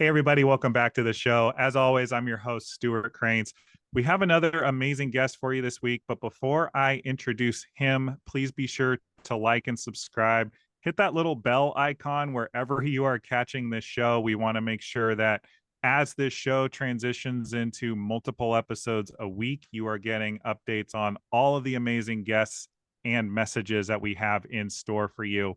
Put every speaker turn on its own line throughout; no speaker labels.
Hey, everybody, welcome back to the show. As always, I'm your host, Stuart Cranes. We have another amazing guest for you this week, but before I introduce him, please be sure to like and subscribe. Hit that little bell icon wherever you are catching this show. We want to make sure that as this show transitions into multiple episodes a week, you are getting updates on all of the amazing guests and messages that we have in store for you.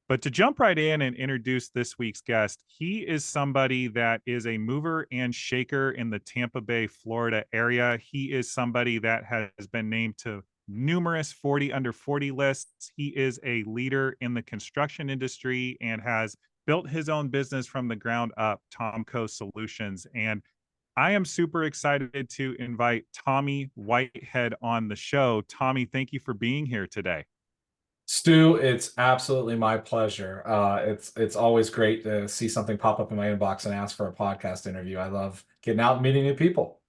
But to jump right in and introduce this week's guest, he is somebody that is a mover and shaker in the Tampa Bay, Florida area. He is somebody that has been named to numerous 40 under 40 lists. He is a leader in the construction industry and has built his own business from the ground up, Tomco Solutions. And I am super excited to invite Tommy Whitehead on the show. Tommy, thank you for being here today.
Stu, it's absolutely my pleasure. It's always great to see something pop up in my inbox and ask for a podcast interview. I love getting out and meeting new people.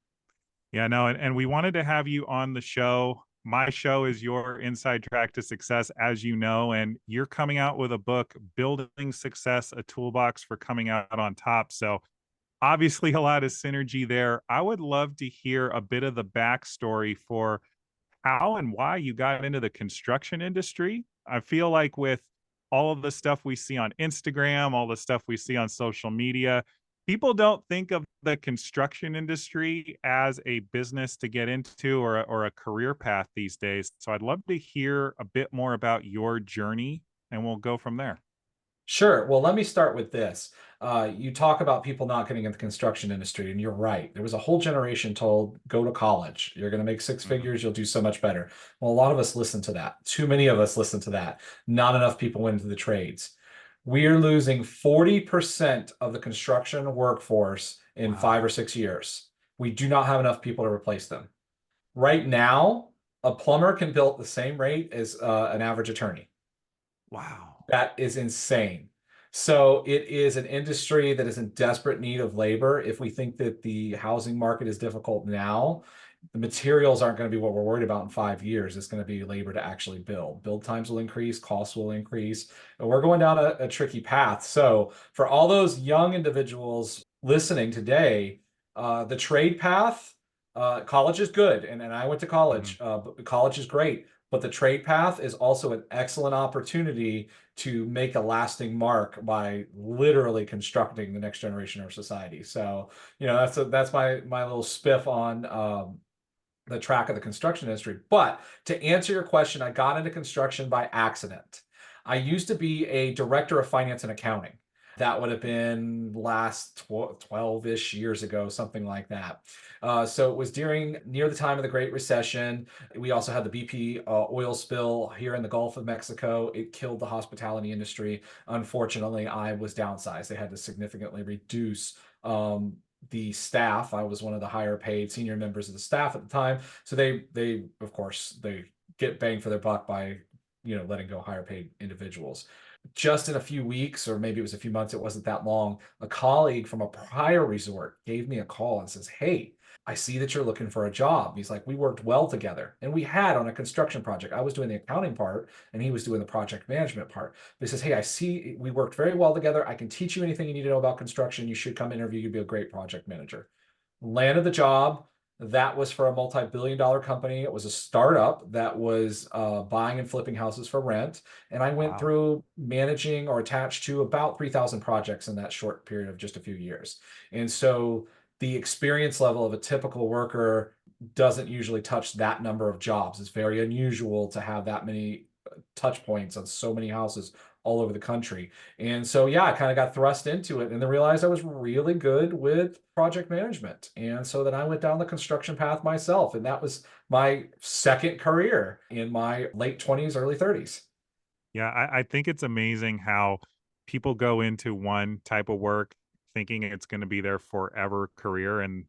Yeah, no, and we wanted to have you on the show. My show is your inside track to success, as you know, and you're coming out with a book, Building Success, a toolbox for coming out on top. So obviously a lot of synergy there. I would love to hear a bit of the backstory for how and why you got into the construction industry. I feel like with all of the stuff we see on Instagram, all the stuff we see on social media, people don't think of the construction industry as a business to get into or a career path these days. So I'd love to hear a bit more about your journey and we'll go from there.
Sure. Well, let me start with this. You talk about people not getting in the construction industry, and you're right. There was a whole generation told, go to college. You're going to make six
Mhm.
figures. You'll do so much better. Well, a lot of us listen to that. Too many of us listen to that. Not enough people went into the trades. We are losing 40% of the construction workforce in
Wow.
5 or 6 years. We do not have enough people to replace them. Right now, a plumber can bill at the same rate as an average attorney.
Wow.
That is insane. So it is an industry that is in desperate need of labor. If we think that the housing market is difficult now, the materials aren't going to be what we're worried about in 5 years. It's going to be labor to actually build. Build times will increase, costs will increase, and we're going down a tricky path. So for all those young individuals listening today, the trade path, college is good. And I went to
Mhm.
college. College is great. But the trade path is also an excellent opportunity to make a lasting mark by literally constructing the next generation of our society. So, that's my little spiff on the track of the construction industry. But to answer your question, I got into construction by accident. I used to be a director of finance and accounting. That would have been last 12-ish years ago, something like that. So it was during near the time of the Great Recession. We also had the BP oil spill here in the Gulf of Mexico. It killed the hospitality industry. Unfortunately, I was downsized. They had to significantly reduce the staff. I was one of the higher paid senior members of the staff at the time. So they of course they get bang for their buck by letting go higher paid individuals. Just in a few weeks, or maybe it was a few months, it wasn't that long, a colleague from a prior resort gave me a call and says, "Hey, I see that you're looking for a job." He's like, "We worked well together." And we had on a construction project. I was doing the accounting part and he was doing the project management part. But he says, "Hey, I see we worked very well together. I can teach you anything you need to know about construction. You should come interview. You'd be a great project manager." Landed the job. That was for a multi-billion-dollar company. It was a startup that was buying and flipping houses for rent. And I went
Wow.
through managing or attached to about 3,000 projects in that short period of just a few years. And so the experience level of a typical worker doesn't usually touch that number of jobs. It's very unusual to have that many touch points on so many houses all over the country. And so, yeah, I kind of got thrust into it and then realized I was really good with project management. And so then I went down the construction path myself. And that was my second career in my late 20s, early 30s.
Yeah, I think it's amazing how people go into one type of work thinking it's going to be their forever career and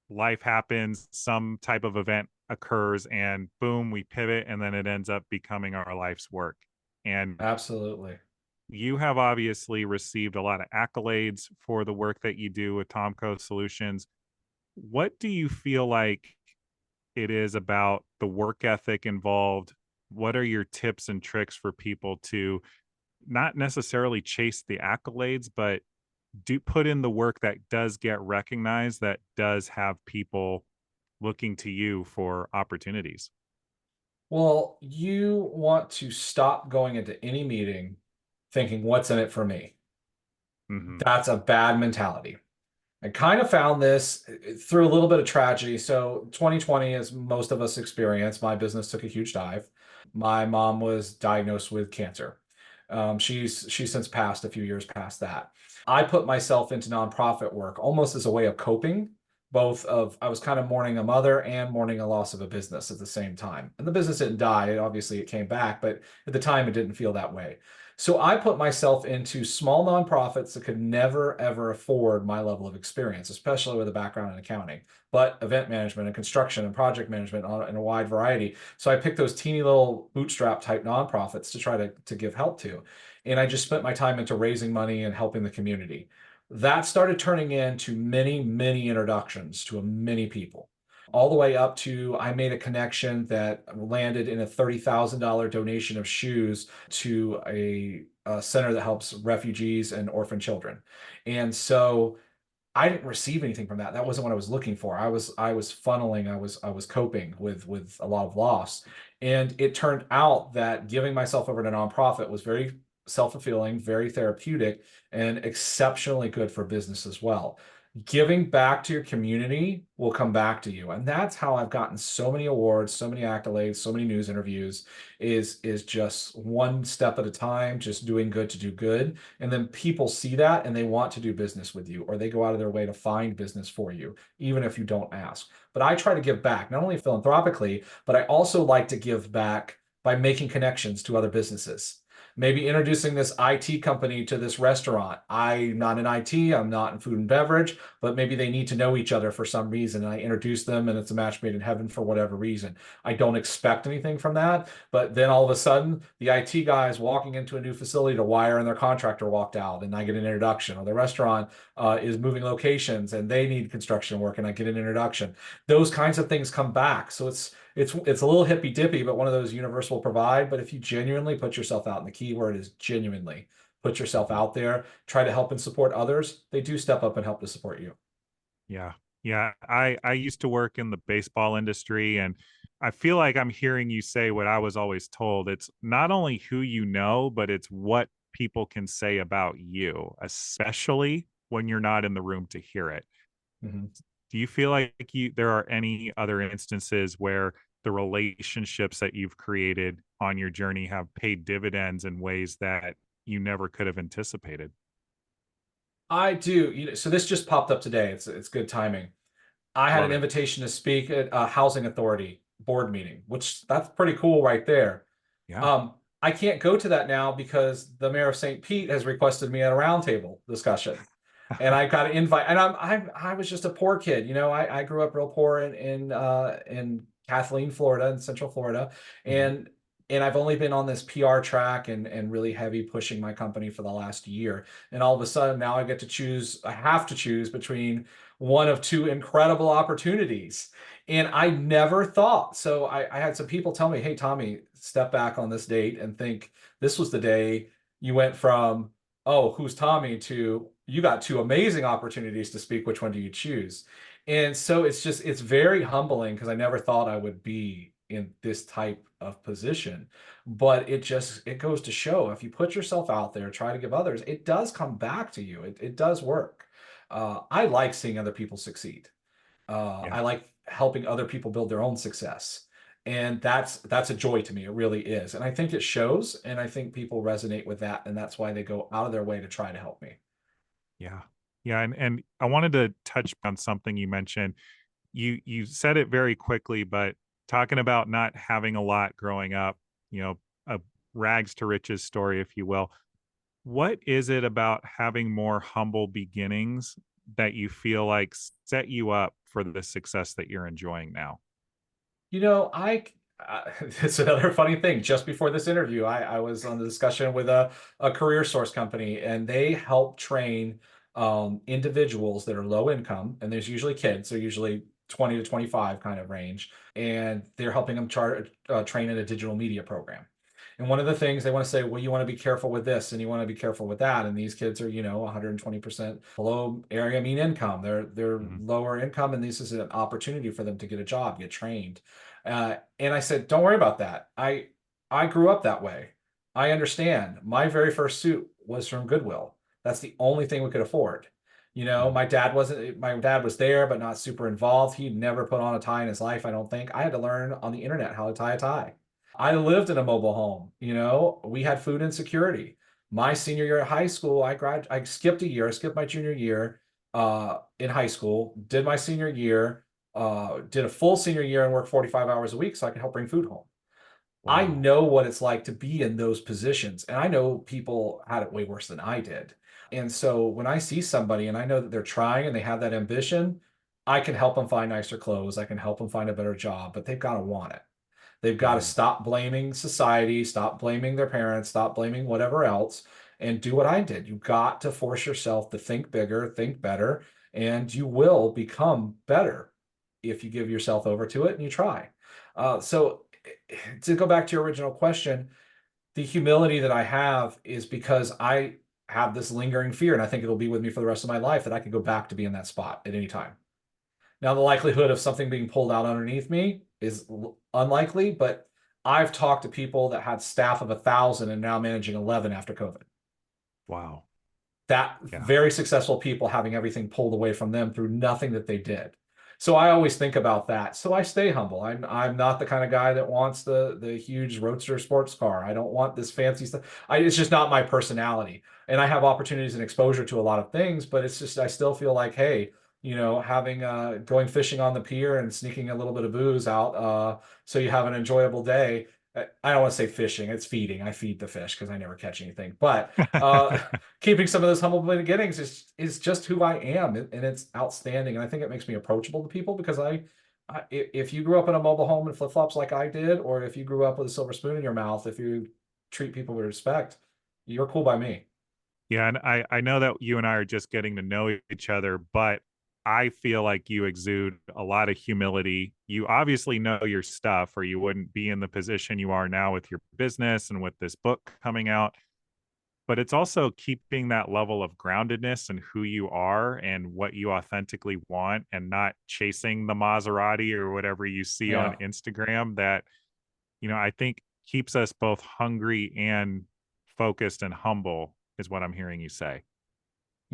life happens, some type of event occurs and boom, we pivot and then it ends up becoming our life's work. And
Absolutely.
you have obviously received a lot of accolades for the work that you do with Tomco Solutions. What do you feel like it is about the work ethic involved? What are your tips and tricks for people to not necessarily chase the accolades, but do put in the work that does get recognized, that does have people looking to you for opportunities?
Well, you want to stop going into any meeting thinking, what's in it for me?
Hmm.
That's a bad mentality. I kind of found this through a little bit of tragedy. So 2020, as most of us experienced, my business took a huge dive. My mom was diagnosed with cancer. She's since passed a few years past that. I put myself into nonprofit work almost as a way of coping. Both of I was kind of mourning a mother and mourning a loss of a business at the same time. And the business didn't die. Obviously, it came back, but at the time, it didn't feel that way. So I put myself into small nonprofits that could never, ever afford my level of experience, especially with a background in accounting, but event management and construction and project management in a wide variety. So I picked those teeny little bootstrap type nonprofits to try to give help to. And I just spent my time into raising money and helping the community. That started turning into many, many introductions to many people all the way up to I made a connection that landed in a $30,000 donation of shoes to a center that helps refugees and orphan children. And so I didn't receive anything from that. That wasn't what I was looking for. I was funneling, I was coping with a lot of loss. And it turned out that giving myself over to nonprofit was very self-fulfilling, very therapeutic, and exceptionally good for business as well. Giving back to your community will come back to you. And that's how I've gotten so many awards, so many accolades, so many news interviews is just one step at a time, just doing good to do good. And then people see that and they want to do business with you, or they go out of their way to find business for you, even if you don't ask. But I try to give back, not only philanthropically, but I also like to give back by making connections to other businesses. Maybe introducing this IT company to this restaurant. I'm not in IT, I'm not in food and beverage, but maybe they need to know each other for some reason. And I introduce them and it's a match made in heaven for whatever reason. I don't expect anything from that. But then all of a sudden, the IT guy is walking into a new facility to wire and their contractor walked out and I get an introduction. Or the restaurant is moving locations and they need construction work and I get an introduction. Those kinds of things come back. So it's a little hippy dippy, but one of those universal provide. But if you genuinely put yourself out, and the key word is genuinely put yourself out there, try to help and support others, they do step up and help to support you.
Yeah. Yeah. I used to work in the baseball industry, and I feel like I'm hearing you say what I was always told. It's not only who you know, but it's what people can say about you, especially when you're not in the room to hear it.
Mhm.
Do you feel like there are any other instances where the relationships that you've created on your journey have paid dividends in ways that you never could have anticipated?
I do. So this just popped up today. It's good timing. I had
Love
an
it.
invitation to speak at a housing authority board meeting, which that's pretty cool right there.
Yeah.
Um, I can't go to that now because the mayor of St. Pete has requested me at a roundtable discussion, and I got an invite. And I was just a poor kid, I grew up real poor in Kathleen, Florida, in Central Florida,
Mhm.
and I've only been on this PR track and really heavy pushing my company for the last year. And all of a sudden now I get to choose. I have to choose between one of two incredible opportunities. And I never thought. So I had some people tell me, hey, Tommy, step back on this date and think this was the day you went from, oh, who's Tommy, to you got two amazing opportunities to speak. Which one do you choose? And so it's very humbling because I never thought I would be in this type of position. But it goes to show if you put yourself out there, try to give others, it does come back to you. It does work. I like seeing other people succeed.
Yeah.
I like helping other people build their own success. And that's a joy to me. It really is. And I think it shows, and I think people resonate with that, and that's why they go out of their way to try to help me.
Yeah. Yeah, and I wanted to touch on something you mentioned. You said it very quickly, but talking about not having a lot growing up, a rags to riches story, if you will. What is it about having more humble beginnings that you feel like set you up for the success that you're enjoying now?
It's another funny thing. Just before this interview, I was on the discussion with a career source company, and they help train individuals that are low income, and there's usually kids, so usually 20 to 25 kind of range, and they're helping them train in a digital media program. And one of the things they want to say, well, you want to be careful with this and you want to be careful with that. And these kids are, 120% below area mean income. They're
Mhm.
lower income, and this is an opportunity for them to get a job, get trained. And I said, don't worry about that. I grew up that way. I understand. My very first suit was from Goodwill. That's the only thing we could afford.
Mhm.
My dad was there, but not super involved. He'd never put on a tie in his life, I don't think. I had to learn on the internet how to tie a tie. I lived in a mobile home, we had food insecurity. My senior year of high school, I skipped a year, I skipped my junior year in high school, did my senior year, did a full senior year and worked 45 hours a week so I could help bring food home. I
Wow.
know what it's like to be in those positions, and I know people had it way worse than I did. And so when I see somebody and I know that they're trying and they have that ambition, I can help them find nicer clothes. I can help them find a better job, but they've got to want it. They've got to
Mhm.
stop blaming society, stop blaming their parents, stop blaming whatever else, and do what I did. You got to force yourself to think bigger, think better, and you will become better if you give yourself over to it and you try. So to go back to your original question, the humility that I have is because I have this lingering fear, and I think it'll be with me for the rest of my life that I could go back to be in that spot at any time. Now, the likelihood of something being pulled out underneath me is unlikely, but I've talked to people that had staff of 1,000 and now managing 11 after COVID.
Wow.
That
Yeah.
very successful people having everything pulled away from them through nothing that they did. So I always think about that. So I stay humble. I'm not the kind of guy that wants the huge roadster sports car. I don't want this fancy stuff. It's just not my personality. And I have opportunities and exposure to a lot of things, but it's just I still feel like, hey, having going fishing on the pier and sneaking a little bit of booze out so you have an enjoyable day. I don't want to say fishing, it's feeding. I feed the fish because I never catch anything. But keeping some of those humble beginnings is just who I am, and it's outstanding. And I think it makes me approachable to people because if you grew up in a mobile home and flip flops like I did, or if you grew up with a silver spoon in your mouth, if you treat people with respect, you're cool by me.
Yeah, and I know that you and I are just getting to know each other, but I feel like you exude a lot of humility. You obviously know your stuff, or you wouldn't be in the position you are now with your business and with this book coming out. But it's also keeping that level of groundedness and who you are and what you authentically want, and not chasing the Maserati or whatever you see on
Yeah.
Instagram that, I think keeps us both hungry and focused and humble is what I'm hearing you say.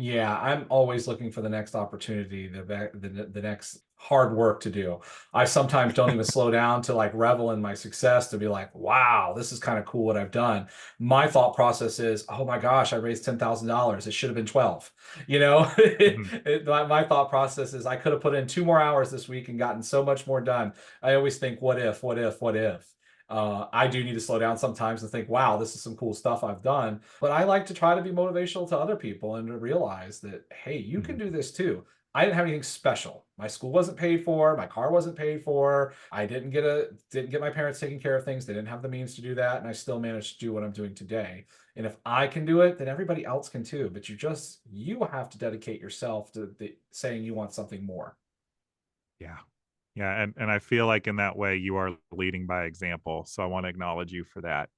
Yeah, I'm always looking for the next opportunity, the next hard work to do. I sometimes don't even slow down to like revel in my success to be like, wow, this is kind of cool what I've done. My thought process is, oh my gosh, I raised $10,000. It should have been 12.
Mhm.
My thought process is I could have put in 2 more hours this week and gotten so much more done. I always think, what if, what if, what if? I do need to slow down sometimes and think, wow, this is some cool stuff I've done. But I like to try to be motivational to other people and to realize that, hey, you can
Mhm.
do this too. I didn't have anything special. My school wasn't paid for, my car wasn't paid for. I didn't get my parents taking care of things. They didn't have the means to do that, and I still managed to do what I'm doing today. And if I can do it, then everybody else can too. But you have to dedicate yourself to saying you want something more.
Yeah. Yeah, and I feel like in that way you are leading by example, so I wanna acknowledge you for that.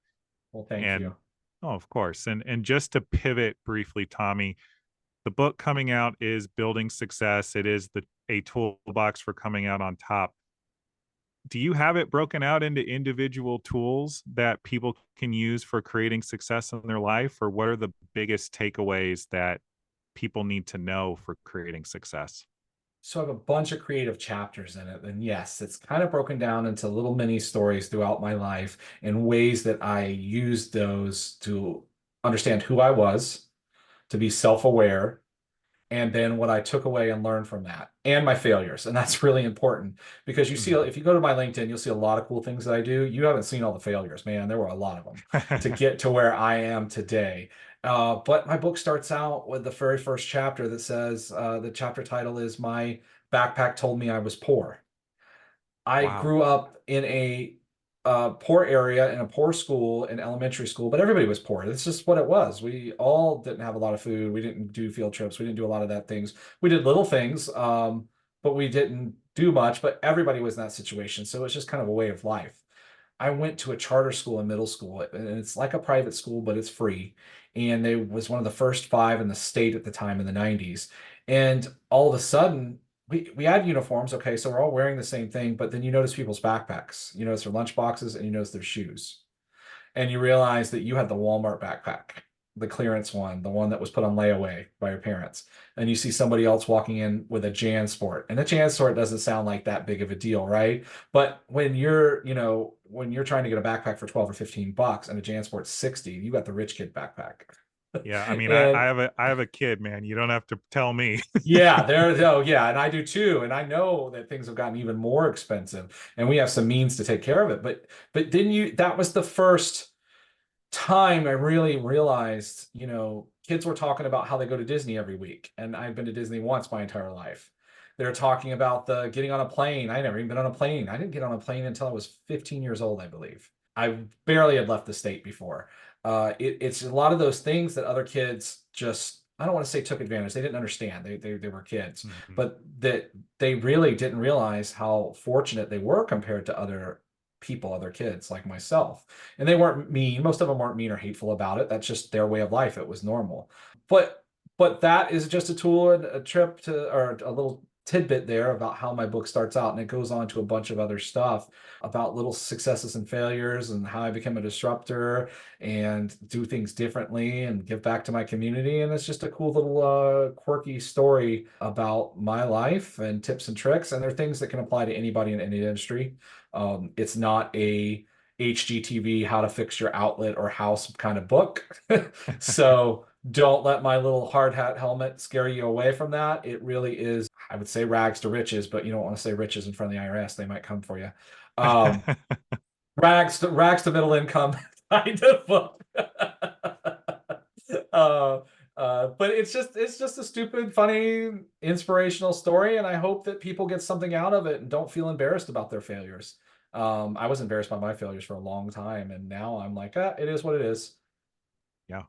Well, thank
And
you.
oh, of course, and just to pivot briefly, Tommy, the book coming out is Building Success. It is the a toolbox for coming out on top. Do you have it broken out into individual tools that people can use for creating success in their life, or what are the biggest takeaways that people need to know for creating success?
So I have a bunch of creative chapters in it. And yes, it's kind of broken down into little mini stories throughout my life and ways that I used those to understand who I was, to be self-aware, and then what I took away and learned from that and my failures. And that's really important because
Mhm.
if you go to my LinkedIn, you'll see a lot of cool things that I do. You haven't seen all the failures, man. There were a lot of them to get to where I am today. But my book starts out with the very first chapter that says the chapter title is My Backpack Told Me I Was Poor. I
Wow.
grew up in a poor area in a poor school in elementary school, but everybody was poor. That's just what it was. We all didn't have a lot of food. We didn't do field trips. We didn't do a lot of that things. We did little things, but we didn't do much. But everybody was in that situation, so it's just kind of a way of life. I went to a charter school in middle school, and it's like a private school, but it's free. And it was one of the first five in the state at the time in the 90s. And all of a sudden, we had uniforms. Okay, so we're all wearing the same thing, but then you notice people's backpacks, you notice their lunch boxes, and you notice their shoes. And you realize that you had the Walmart backpack, the clearance one, the one that was put on layaway by your parents. And you see somebody else walking in with a JanSport. And a JanSport doesn't sound like that big of a deal, right? But when you're, when you're trying to get a backpack for 12 or 15 bucks and a JanSport's 60, you got the rich kid backpack.
Yeah, I mean,
And
I have a kid, man. You don't have to tell me.
yeah, oh yeah, and I do too. And I know that things have gotten even more expensive and we have some means to take care of it. But didn't you, that was the first time I really realized, kids were talking about how they go to Disney every week. And I've been to Disney once my entire life. They're talking about the getting on a plane. I never even been on a plane. I didn't get on a plane until I was 15 years old, I believe. I barely had left the state before. It's a lot of those things that other kids just, I don't want to say took advantage. They didn't understand. They were kids,
Mhm.
but that they really didn't realize how fortunate they were compared to other people, other kids like myself. And they weren't mean. Most of them weren't mean or hateful about it. That's just their way of life. It was normal. But that is just a tool and a trip to, or a little tidbit there about how my book starts out. And it goes on to a bunch of other stuff about little successes and failures and how I became a disruptor and do things differently and give back to my community. And it's just a cool little quirky story about my life and tips and tricks. And there are things that can apply to anybody in any industry. It's not a HGTV, how to fix your outlet or house kind of book. So don't let my little hard hat helmet scare you away from that. It really is, I would say rags to riches, but you don't want to say riches in front of the IRS. They might come for you. Um, rags to middle income kind of book. uh, but it's just a stupid, funny, inspirational story, and I hope that people get something out of it and don't feel embarrassed about their failures. I was embarrassed by my failures for a long time, and now I'm like, it is what it is.
Yeah.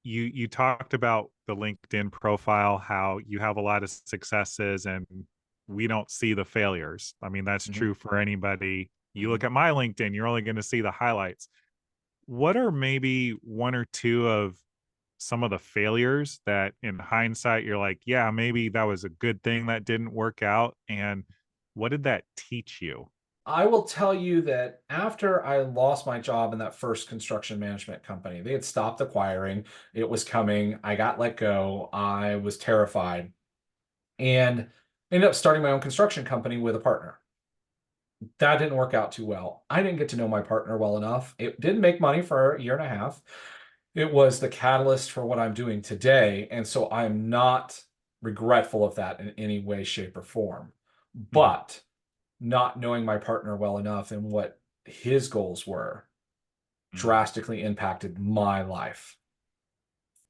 You talked about the LinkedIn profile, how you have a lot of successes and we don't see the failures. I mean, that's
Mhm,
true for anybody. You
mhm.
look at my LinkedIn, you're only going to see the highlights. What are maybe one or two of some of the failures that in hindsight you're like, yeah, maybe that was a good thing that didn't work out? And what did that teach you?
I will tell you that after I lost my job in that first construction management company, they had stopped acquiring. It was coming. I got let go. I was terrified and ended up starting my own construction company with a partner. That didn't work out too well. I didn't get to know my partner well enough. It didn't make money for a year and a half. It was the catalyst for what I'm doing today. And so I'm not regretful of that in any way, shape, or form.
Mhm,
But not knowing my partner well enough and what his goals were
mhm,
drastically impacted my life,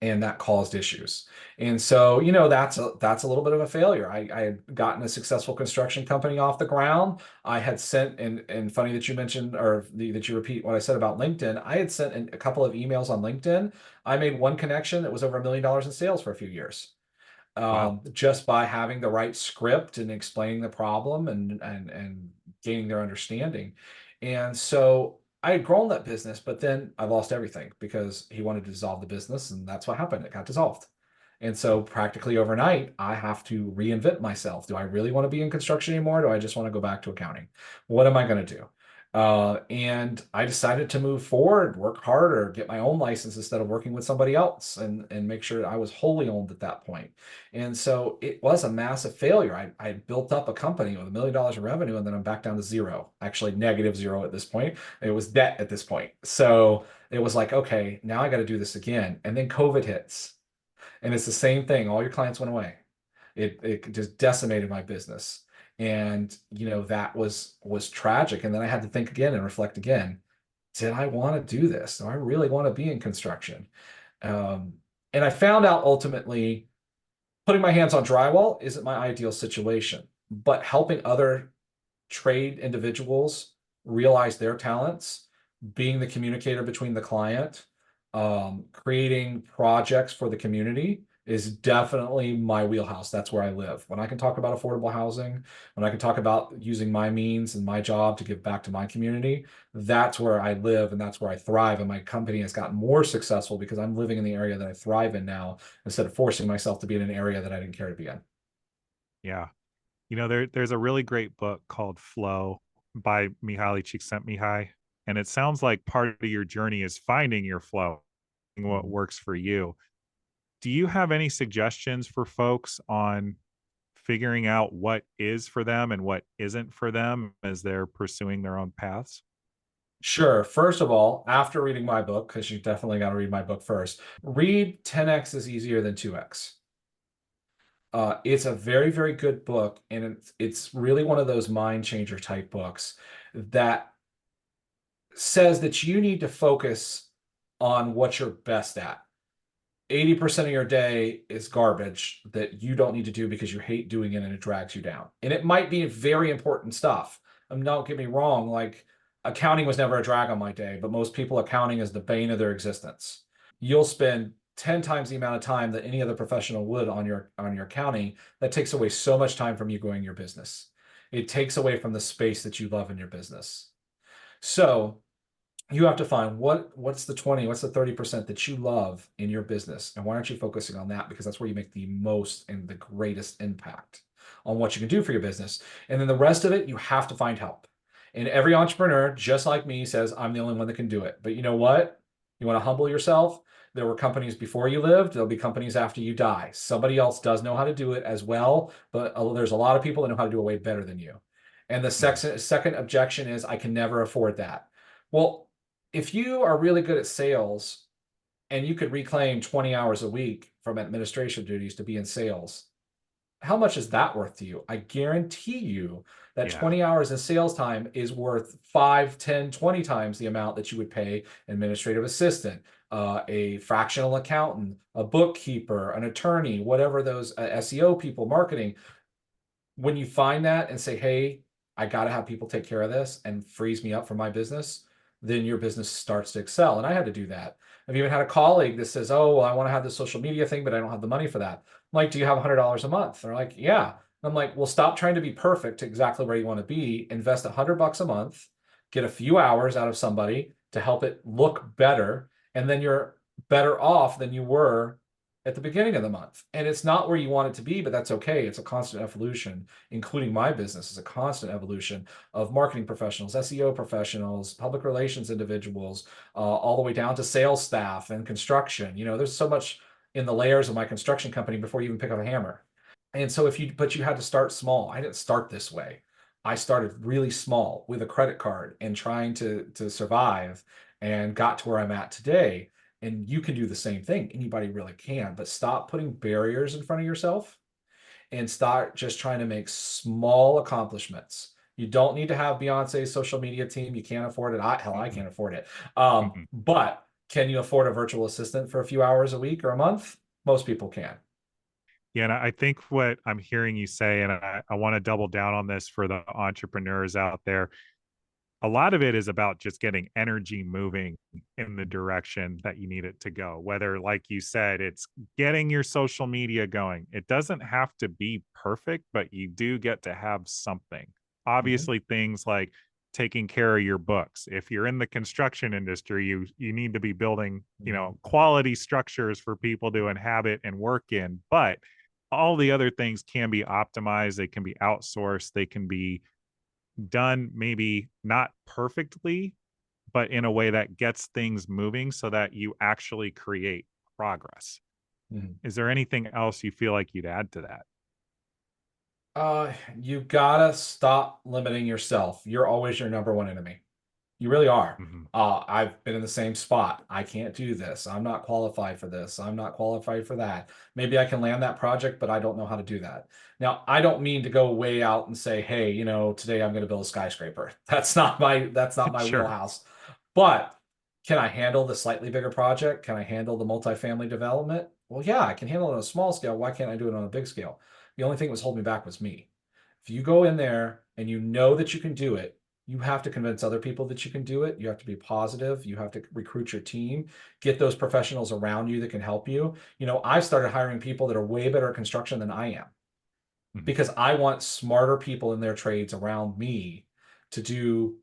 and that caused issues. And so, that's a little bit of a failure. I had gotten a successful construction company off the ground. I had sent, and funny that you mentioned, or that you repeat what I said about LinkedIn. I had sent a couple of emails on LinkedIn. I made one connection that was over $1 million in sales for a few years,
wow.
just by having the right script and explaining the problem and gaining their understanding. And so I had grown that business, but then I lost everything because he wanted to dissolve the business, and that's what happened. It got dissolved. And so practically overnight, I have to reinvent myself. Do I really want to be in construction anymore? Do I just want to go back to accounting? What am I going to do? And I decided to move forward, work harder, get my own license instead of working with somebody else, and make sure that I was wholly owned at that point. And so it was a massive failure. I built up a company with $1 million in revenue, and then I'm back down to zero, actually negative zero at this point. It was debt at this point. So it was like, okay, now I got to do this again. And then COVID hits, and it's the same thing. All your clients went away. It just decimated my business. And that was tragic. And then I had to think again and reflect again. Did I want to do this? Do I really want to be in construction? Um, and I found out ultimately putting my hands on drywall isn't my ideal situation, but helping other trade individuals realize their talents, being the communicator between the client, creating projects for the community is definitely my wheelhouse. That's where I live. When I can talk about affordable housing, when I can talk about using my means and my job to give back to my community, that's where I live and that's where I thrive. And my company has gotten more successful because I'm living in the area that I thrive in now instead of forcing myself to be in an area that I didn't care to be in.
Yeah. There's a really great book called Flow by Mihaly Csikszentmihalyi, and it sounds like part of your journey is finding your flow, what
Mhm.
works for you. Do you have any suggestions for folks on figuring out what is for them and what isn't for them as they're pursuing their own paths?
Sure. First of all, after reading my book, because you definitely got to read my book first, read 10x is easier than 2x. It's a very, very good book, and it's really one of those mind changer type books that says that you need to focus on what you're best at. 80% of your day is garbage that you don't need to do because you hate doing it and it drags you down. And it might be very important stuff. Don't get me wrong, like accounting was never a drag on my day, but most people accounting is the bane of their existence. You'll spend 10 times the amount of time that any other professional would on your accounting. That takes away so much time from you going your business. It takes away from the space that you love in your business. So you have to find what's the 20, what's the 30% that you love in your business, and why aren't you focusing on that? Because that's where you make the most and the greatest impact on what you can do for your business. And then the rest of it, you have to find help. And every entrepreneur, just like me, says I'm the only one that can do it. But you know what? You want to humble yourself. There were companies before you lived, there'll be companies after you die. Somebody else does know how to do it as well, but there's a lot of people that know how to do it way better than you. And the
Mhm.
second objection is I can never afford that. Well, if you are really good at sales and you could reclaim 20 hours a week from administration duties to be in sales, how much is that worth to you? I guarantee you that
Yeah.
20 hours of sales time is worth 5, 10, 20 times the amount that you would pay an administrative assistant, a fractional accountant, a bookkeeper, an attorney, whatever those SEO people, marketing. When you find that and say, hey, I got to have people take care of this and frees me up for my business, then your business starts to excel. And I had to do that. I've even had a colleague that says, oh, well, I want to have this social media thing, but I don't have the money for that. I'm like, do you have $100 a month? They're like, yeah. I'm like, well, stop trying to be perfect to exactly where you want to be. Invest $100 a month, get a few hours out of somebody to help it look better. And then you're better off than you were at the beginning of the month. And it's not where you want it to be, but that's okay. It's a constant evolution, including my business is a constant evolution of marketing professionals, SEO professionals, public relations individuals, all the way down to sales staff and construction. There's so much in the layers of my construction company before you even pick up a hammer. And so but you had to start small. I didn't start this way. I started really small with a credit card and trying to survive and got to where I'm at today. And you can do the same thing. Anybody really can, but stop putting barriers in front of yourself and start just trying to make small accomplishments. You don't need to have Beyonce's social media team. You can't afford it. Hell, I
Mhm.
can't afford it.
Mhm.
But can you afford a virtual assistant for a few hours a week or a month? Most people can.
Yeah, and I think what I'm hearing you say, and I want to double down on this for the entrepreneurs out there, a lot of it is about just getting energy moving in the direction that you need it to go. Whether, like you said, it's getting your social media going. It doesn't have to be perfect, but you do get to have something.
Mhm.
Obviously, things like taking care of your books. If you're in the construction industry, you need to be building,
Mhm.
quality structures for people to inhabit and work in. But all the other things can be optimized, they can be outsourced, they can be done maybe not perfectly, but in a way that gets things moving so that you actually create progress.
Mhm.
Is there anything else you feel like you'd add to that?
You gotta stop limiting yourself. You're always your number one enemy. You really are.
Mhm.
I've been in the same spot. I can't do this. I'm not qualified for this. I'm not qualified for that. Maybe I can land that project, but I don't know how to do that. Now, I don't mean to go way out and say, hey, today I'm going to build a skyscraper. That's not my
Sure.
wheelhouse. But can I handle the slightly bigger project? Can I handle the multifamily development? Well, yeah, I can handle it on a small scale. Why can't I do it on a big scale? The only thing that was holding me back was me. If you go in there and you know that you can do it, You have to convince other people that you can do it. You have to be positive. You have to recruit your team, get those professionals around you that can help you. I started hiring people that are way better at construction than I am
Mhm.
because I want smarter people in their trades around me to do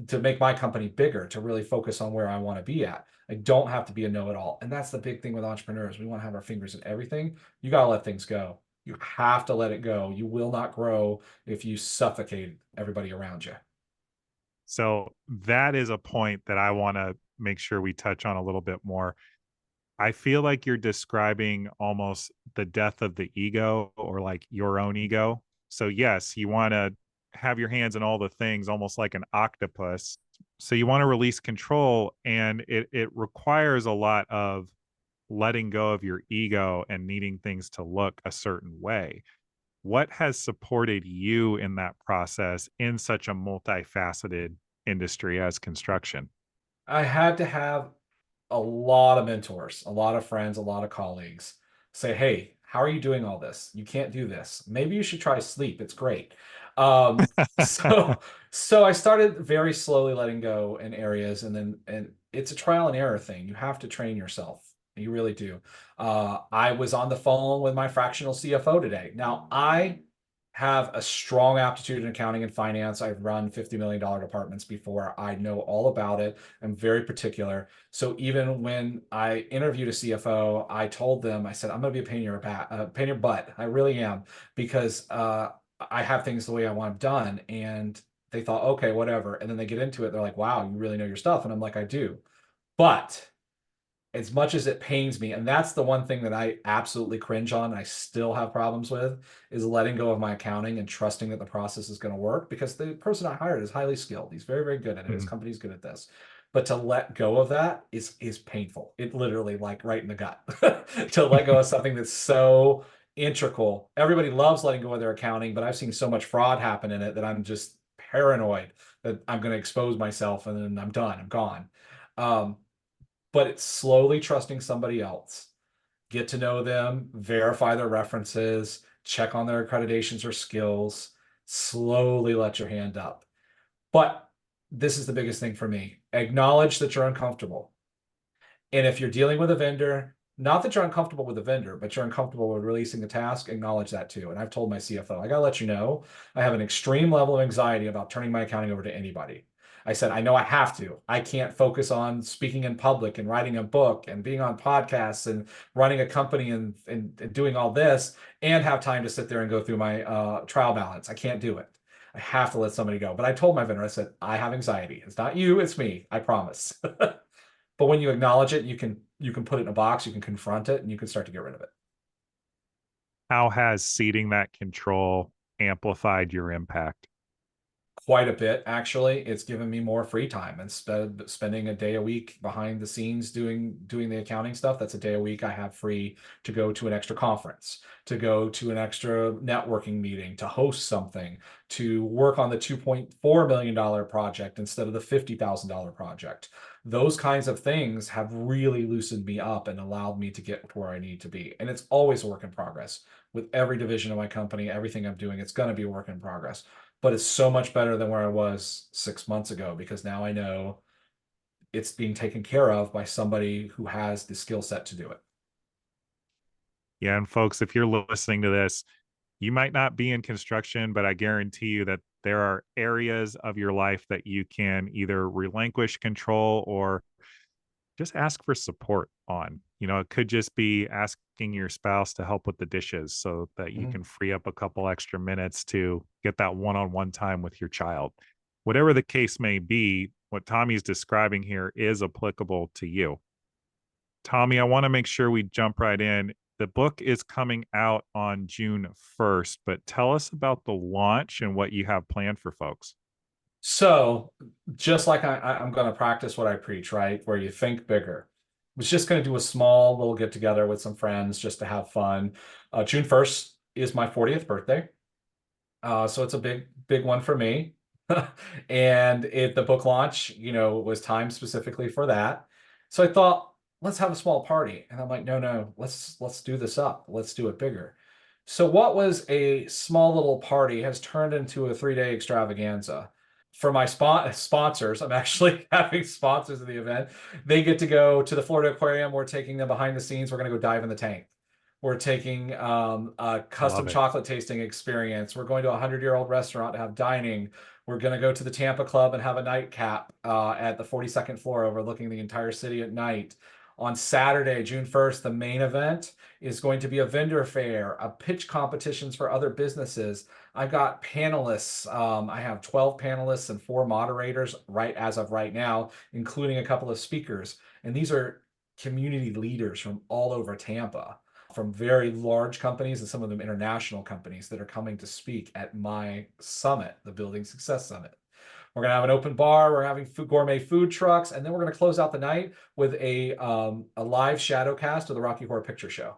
to make my company bigger, to really focus on where I want to be at. I don't have to be a know-it-all. And that's the big thing with entrepreneurs. We want to have our fingers in everything. You got to let things go. You have to let it go. You will not grow if you suffocate everybody around you.
So that is a point that I want to make sure we touch on a little bit more. I feel like you're describing almost the death of the ego or like your own ego. So, yes, you want to have your hands in all the things, almost like an octopus. So, you want to release control, and it requires a lot of letting go of your ego and needing things to look a certain way. What has supported you in that process in such a multifaceted industry as construction?
I had to have a lot of mentors, a lot of friends, a lot of colleagues say, "Hey, how are you doing all this? You can't do this. Maybe you should try sleep. It's great." Um, so so I started very slowly letting go in areas, and it's a trial and error thing. You have to train yourself. You really do. I was on the phone with my fractional CFO today. Now, I have a strong aptitude in accounting and finance. I've run $50 million departments before. I know all about it. I'm very particular. So even when I interviewed a CFO, I told them, I said, I'm going to be a pain in your pain in your butt. I really am, because I have things the way I want them done. And they thought, okay, whatever. And then they get into it. They're like, wow, you really know your stuff. And I'm like, I do. But as much as it pains me, and that's the one thing that I absolutely cringe on, and I still have problems with, is letting go of my accounting and trusting that the process is going to work, because the person I hired is highly skilled. He's very, very good at it. His
Mhm.
company's good at this. But to let go of that is painful. It literally, like, right in the gut. To let go of something that's so integral. Everybody loves letting go of their accounting, but I've seen so much fraud happen in it that I'm just paranoid that I'm going to expose myself and then I'm done. I'm gone. Um, but it's slowly trusting somebody else. Get to know them, verify their references, check on their accreditations or skills, slowly let your hand up. But this is the biggest thing for me. Acknowledge that you're uncomfortable. And if you're dealing with a vendor, not that you're uncomfortable with the vendor, but you're uncomfortable with releasing the task, acknowledge that too. And I've told my CFO, I got to let you know, I have an extreme level of anxiety about turning my accounting over to anybody. I said, I know I have to. I can't focus on speaking in public and writing a book and being on podcasts and running a company and doing all this and have time to sit there and go through my trial balance. I can't do it. I have to let somebody go. But I told my vendor, I said, I have anxiety. It's not you, it's me. I promise. But when you acknowledge it, you can put it in a box, you can confront it, and you can start to get rid of it.
How has ceding that control amplified your impact?
Quite a bit, actually. It's given me more free time. Instead of spending a day a week behind the scenes doing the accounting stuff, that's a day a week I have free to go to an extra conference, to go to an extra networking meeting, to host something, to work on the $2.4 million project instead of the $50,000 project. Those kinds of things have really loosened me up and allowed me to get to where I need to be. And it's always a work in progress. With every division of my company, everything I'm doing, it's going to be a work in progress, but it's so much better than where I was 6 months ago, because now I know it's being taken care of by somebody who has the skill set to do it.
Yeah, and folks, if you're listening to this, you might not be in construction, but I guarantee you that there are areas of your life that you can either relinquish control or just ask for support on. It could just be asking your spouse to help with the dishes so that you
Mhm.
can free up a couple extra minutes to get that one-on-one time with your child. Whatever the case may be, what Tommy's describing here is applicable to you. Tommy, I want to make sure we jump right in. The book is coming out on June 1st, but tell us about the launch and what you have planned for folks.
So, just like I'm going to practice what I preach, right? Where you think bigger. Was just going to do a small little get together with some friends just to have fun. June 1st is my 40th birthday. So it's a big, big one for me. And the book launch, was timed specifically for that. So I thought, let's have a small party. And I'm like, no, no, let's do this up. Let's do it bigger. So what was a small little party has turned into a 3-day extravaganza. for my sponsors, I'm actually having sponsors of the event. They get to go to the Florida Aquarium. We're taking them behind the scenes. We're going to go dive in the tank. We're taking a custom
Love it.
chocolate tasting experience. We're going to a 100-year-old restaurant to have dining. We're going to go to the Tampa Club and have a nightcap at the 42nd floor overlooking the entire city at night. On Saturday, June 1st, the main event is going to be a vendor fair, a pitch competitions for other businesses. I've got panelists. I have 12 panelists and 4 moderators right as of right now, including a couple of speakers. And these are community leaders from all over Tampa, from very large companies and some of them international companies that are coming to speak at my summit, the Building Success Summit. We're going to have an open bar. We're having gourmet food trucks, and then we're going to close out the night with a live shadow cast of the Rocky Horror Picture Show.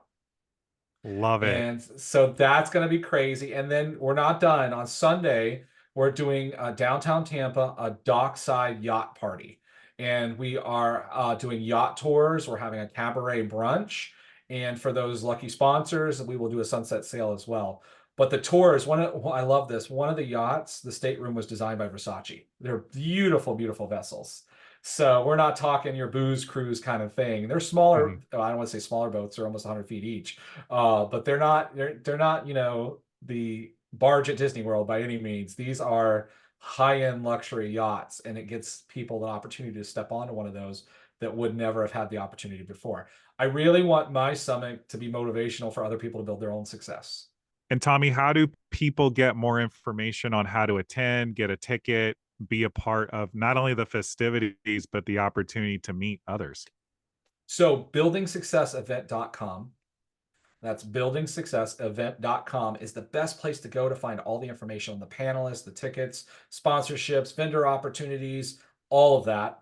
Love it.
And so that's going to be crazy. And then we're not done. On Sunday, we're doing downtown Tampa, a dockside yacht party. And we are doing yacht tours. We're having a cabaret brunch. And for those lucky sponsors, we will do a sunset sail as well. But the tours, I love this. One of the yachts, the stateroom was designed by Versace. They're beautiful, beautiful vessels. So we're not talking your booze cruise kind of thing. They're smaller.
Mm-hmm.
I don't want to say smaller boats. They're almost 100 feet each. But they're not, the barge at Disney World by any means. These are high-end luxury yachts, and it gets people an opportunity to step onto one of those that would never have had the opportunity before. I really want my summit to be motivational for other people to build their own success.
And Tommy, how do people get more information on how to attend, get a ticket, be a part of not only the festivities, but the opportunity to meet others?
So buildingsuccessevent.com. That's buildingsuccessevent.com is the best place to go to find all the information on the panelists, the tickets, sponsorships, vendor opportunities, all of that.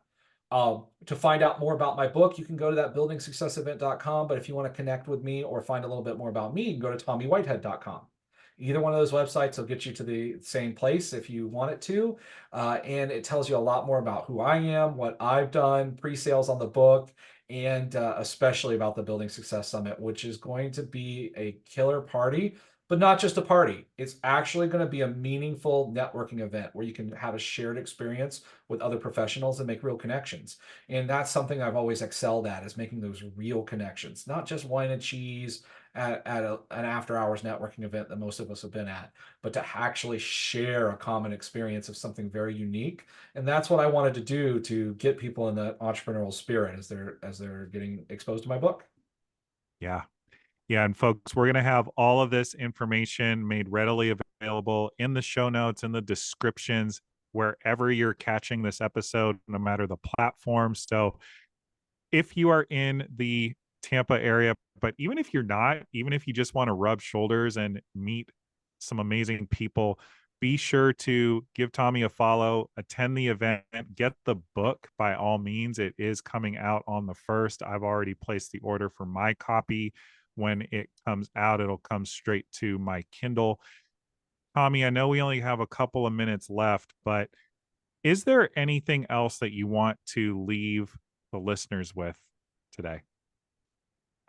To find out more about my book, you can go to that buildingsuccessevent.com. But if you want to connect with me or find a little bit more about me, you can go to tommywhitehead.com. Either one of those websites will get you to the same place if you want it to. And it tells you a lot more about who I am, what I've done, pre-sales on the book, and especially about the Building Success Summit, which is going to be a killer party, but not just a party. It's actually going to be a meaningful networking event where you can have a shared experience with other professionals and make real connections. And that's something I've always excelled at, is making those real connections, not just wine and cheese at an after hours networking event that most of us have been at, but to actually share a common experience of something very unique. And that's what I wanted to do to get people in that entrepreneurial spirit as they're getting exposed to my book.
Yeah. Yeah. And folks, we're going to have all of this information made readily available in the show notes, in the descriptions, wherever you're catching this episode, no matter the platform. So if you are in the Tampa area, but even if you're not, even if you just want to rub shoulders and meet some amazing people, be sure to give Tommy a follow, attend the event, get the book by all means. It is coming out on the 1st. I've already placed the order for my copy. When it comes out, it'll come straight to my Kindle. Tommy, I know we only have a couple of minutes left, but is there anything else that you want to leave the listeners with today?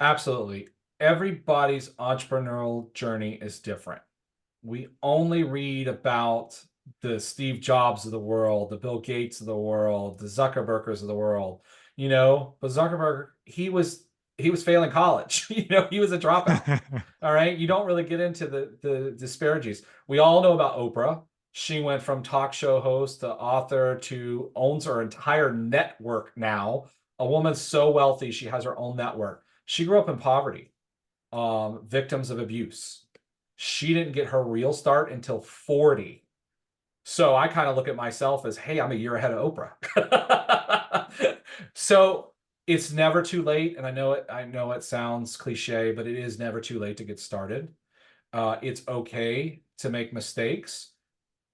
Absolutely. Everybody's entrepreneurial journey is different. We only read about the Steve Jobs of the world, the Bill Gates of the world, the Zuckerbergers of the world, but Zuckerberg, he was failing college. He was a dropout. All right. You don't really get into the disparities. We all know about Oprah. She went from talk show host to author to owns her entire network now. A woman so wealthy, she has her own network. She grew up in poverty, victims of abuse. She didn't get her real start until 40. So I kind of look at myself as, hey, I'm a year ahead of Oprah. So it's never too late. And I know it sounds cliche, but it is never too late to get started. It's okay to make mistakes.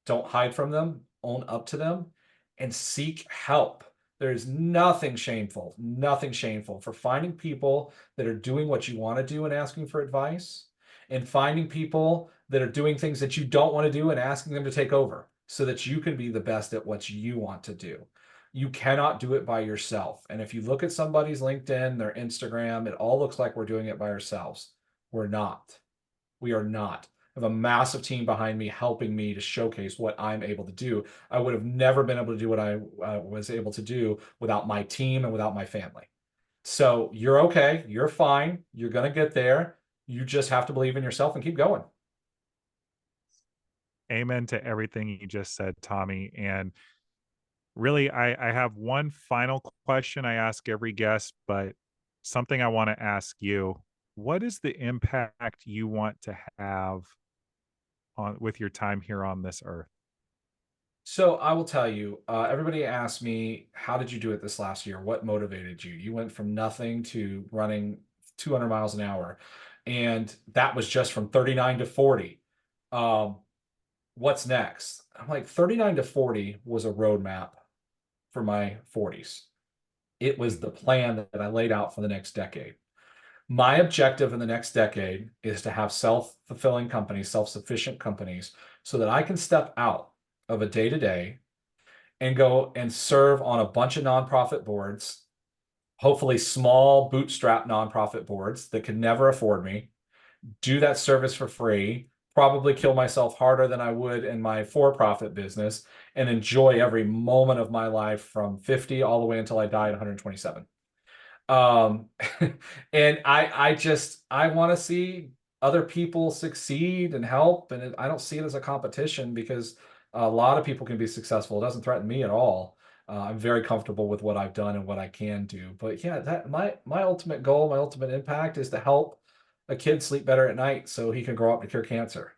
Don't hide from them, own up to them, and seek help. There's nothing shameful for finding people that are doing what you want to do and asking for advice, and finding people that are doing things that you don't want to do and asking them to take over so that you can be the best at what you want to do. You cannot do it by yourself. And if you look at somebody's LinkedIn, their Instagram, it all looks like we're doing it by ourselves. We're not. We are not. have a massive team behind me helping me to showcase what I'm able to do. I would have never been able to do what I was able to do without my team and without my family. So you're okay. You're fine. You're going to get there. You just have to believe in yourself and keep going.
Amen to everything you just said, Tommy. And really, I have one final question I ask every guest, but something I want to ask you. What is the impact you want to have on with your time here on this earth?
So I will tell you, everybody asked me, how did you do it this last year? What motivated you? You went from nothing to running 200 miles an hour. And that was just from 39 to 40. Um, what's next? I'm like, 39 to 40 was a roadmap for my 40s. It was the plan that I laid out for the next decade. My objective in the next decade is to have self-fulfilling companies, self-sufficient companies, so that I can step out of a day-to-day and go and serve on a bunch of nonprofit boards, hopefully small bootstrap nonprofit boards that could never afford me, do that service for free, probably kill myself harder than I would in my for-profit business, and enjoy every moment of my life from 50 all the way until I die at 127. Um, and I want to see other people succeed and help, and I don't see it as a competition because a lot of people can be successful. It doesn't threaten me at all. I'm very comfortable with what I've done and what I can do. But yeah, that my ultimate goal, my ultimate impact is to help a kid sleep better at night so he can grow up to cure cancer.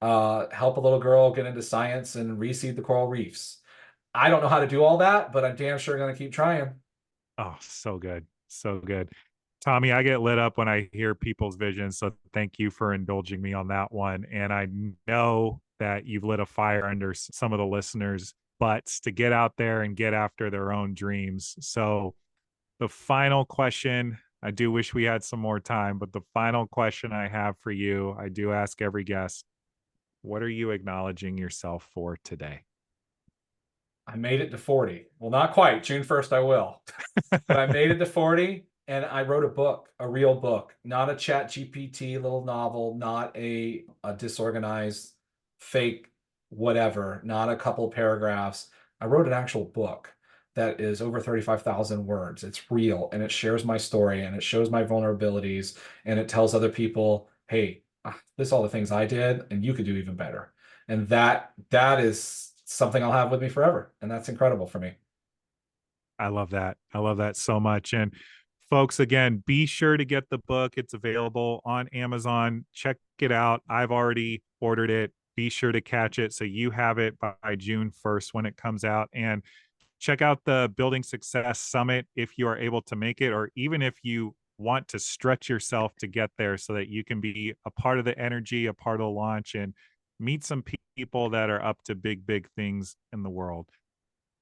Help a little girl get into science and reseed the coral reefs. I don't know how to do all that, but I'm damn sure going to keep trying.
Oh, so good. So good. Tommy, I get lit up when I hear people's visions. So thank you for indulging me on that one. And I know that you've lit a fire under some of the listeners' butts to get out there and get after their own dreams. So the final question, I do wish we had some more time, but the final question I have for you, I do ask every guest, what are you acknowledging yourself for today?
I made it to 40. Well, not quite. June 1st, I will. But I made it to 40 and I wrote a book, a real book, not a chat GPT little novel, not a disorganized fake whatever, not a couple paragraphs. I wrote an actual book that is over 35,000 words. It's real and it shares my story and it shows my vulnerabilities and it tells other people, hey, this is all the things I did and you could do even better. And that is something I'll have with me forever. And that's incredible for me.
I love that. I love that so much. And folks, again, be sure to get the book. It's available on Amazon. Check it out. I've already ordered it. Be sure to catch it so you have it by June 1st when it comes out. And check out the Building Success Summit if you are able to make it, or even if you want to stretch yourself to get there so that you can be a part of the energy, a part of the launch, and meet some people that are up to big, big things in the world.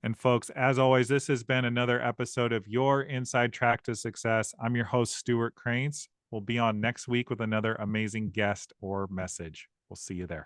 And folks, as always, this has been another episode of Your Inside Track to Success. I'm your host, Stuart Cranes. We'll be on next week with another amazing guest or message. We'll see you there.